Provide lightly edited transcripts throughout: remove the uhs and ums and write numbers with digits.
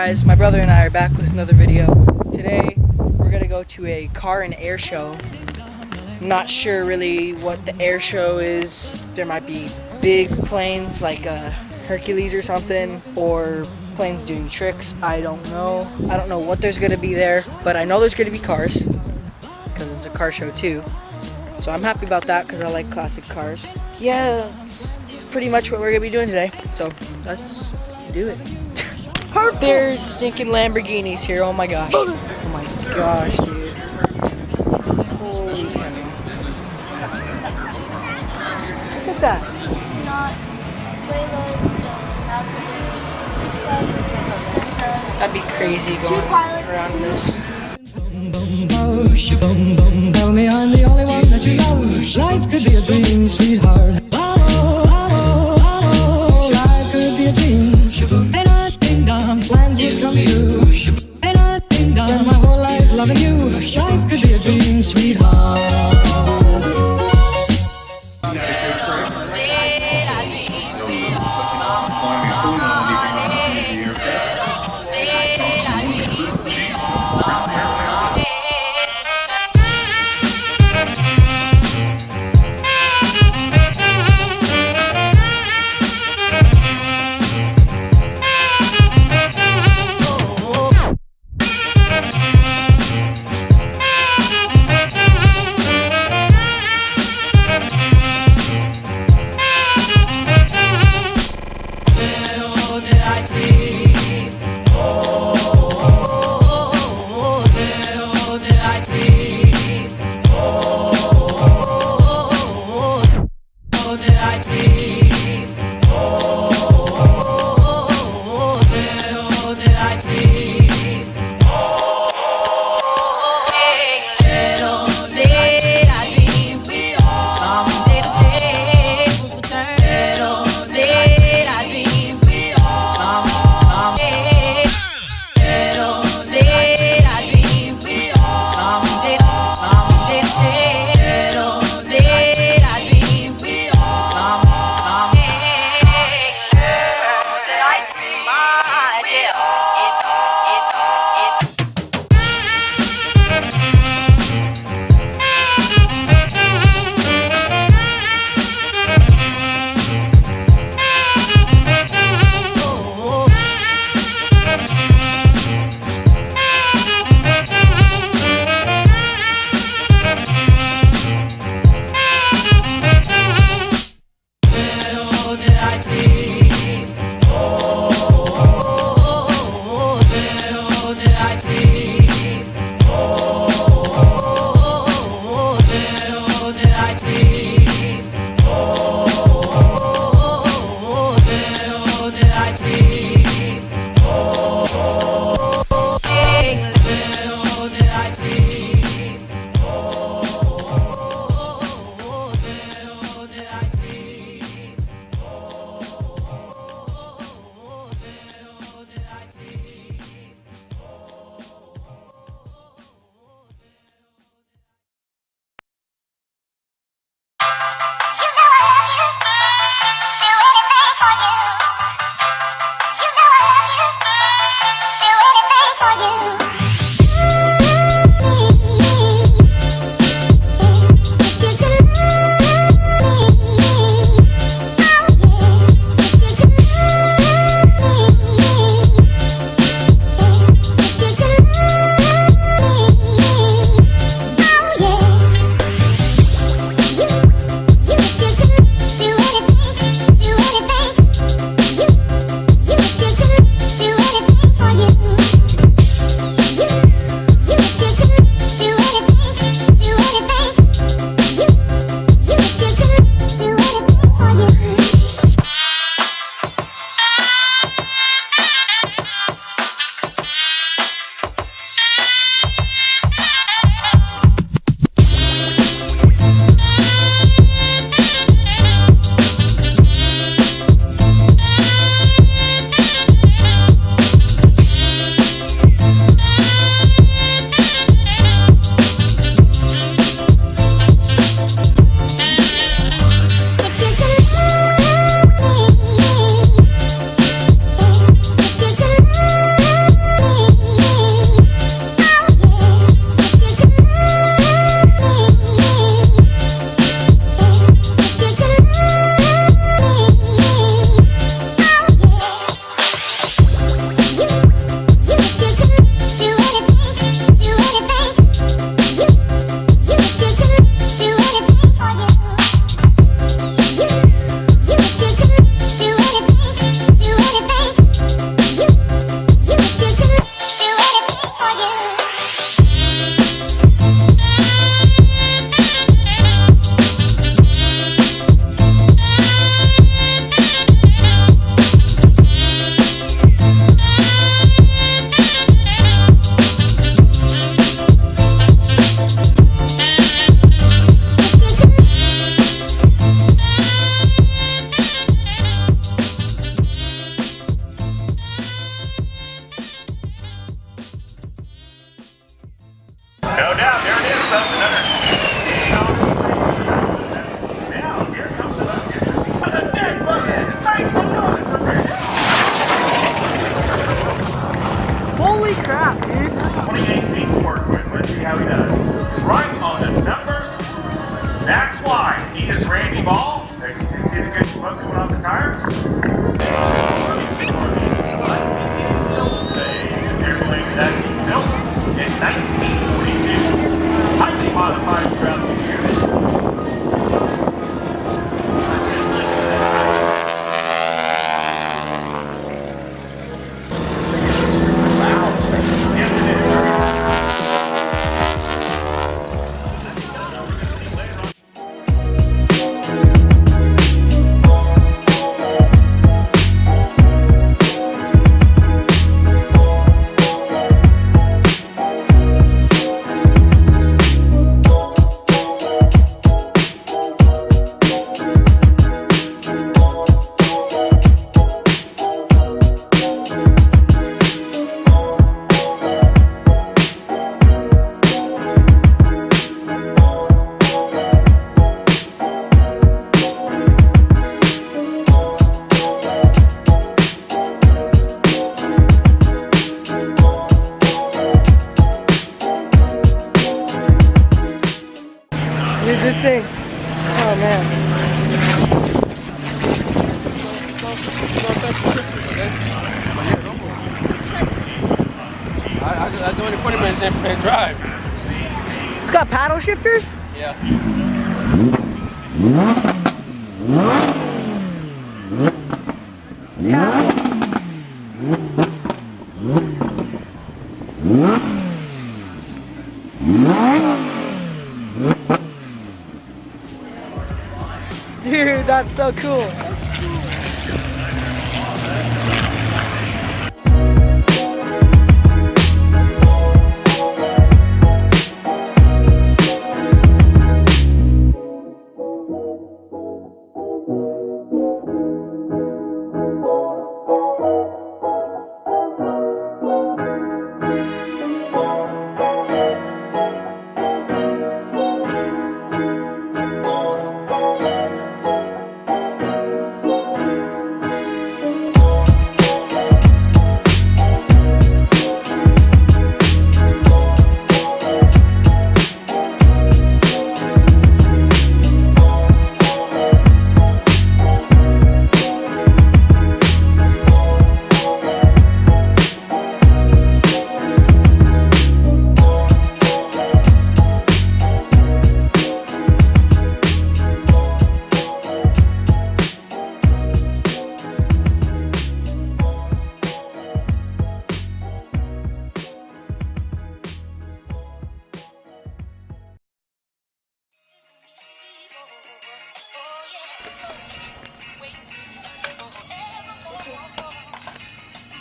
guys, my brother and I are back with another video. Today we're gonna go to a car and air show. I'm not sure really what the air show is. There might be big planes like a Hercules or something, or planes doing tricks. I don't know. I don't know what there's gonna be there, but I know there's gonna be cars because it's a car show too. So I'm happy about that because I like classic cars. Yeah, it's pretty much what we're gonna be doing today. So let's do it. There's stinking Lamborghinis here. Oh my gosh. Oh my gosh, dude. Holy cow. Look at that. That'd be crazy going around this. Tell me I'm the only one that you love. Life could be a dream, sweetheart. Life could be a dream. And I think down plans will come true. And I think down my whole life loving you. Life could be a dream, sweetheart. is Randy Ball. As you can see the good smoke coming off the tires. This airplane was actually built in 1942. Highly modified throughout the years. Dude, this thing. Oh man. I do it in 20 minutes and drive. It's got paddle shifters? Yeah. Dude, that's so cool.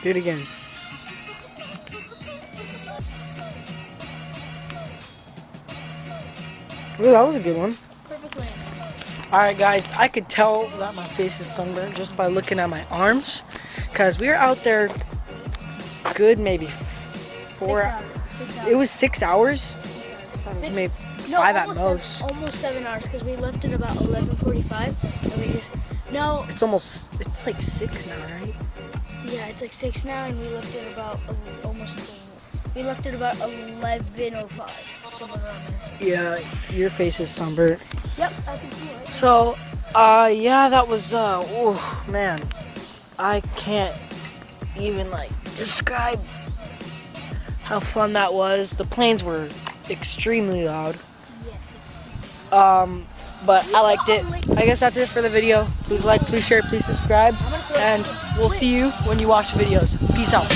Do it again. Ooh, that was a good one. Perfect land. Alright guys, I could tell that my face is sunburned just by looking at my arms. Because we were out there good maybe 4 hours. 6 hours. It was 6 hours? Maybe 5 at most. Almost 7 hours because we left at about 11:45 and we just It's like 6 now, right? yeah, it's like 6 now and we left at about we left at about 11:05, somewhere around there. Yeah, your face is sunburnt. Yep, I can see it. So, yeah, that was, oh man, I can't even like describe how fun that was. The planes were extremely loud. Yes. But I liked it. I guess that's it for the video. Please like, please share, please subscribe, and we'll see you when you watch the videos. Peace out.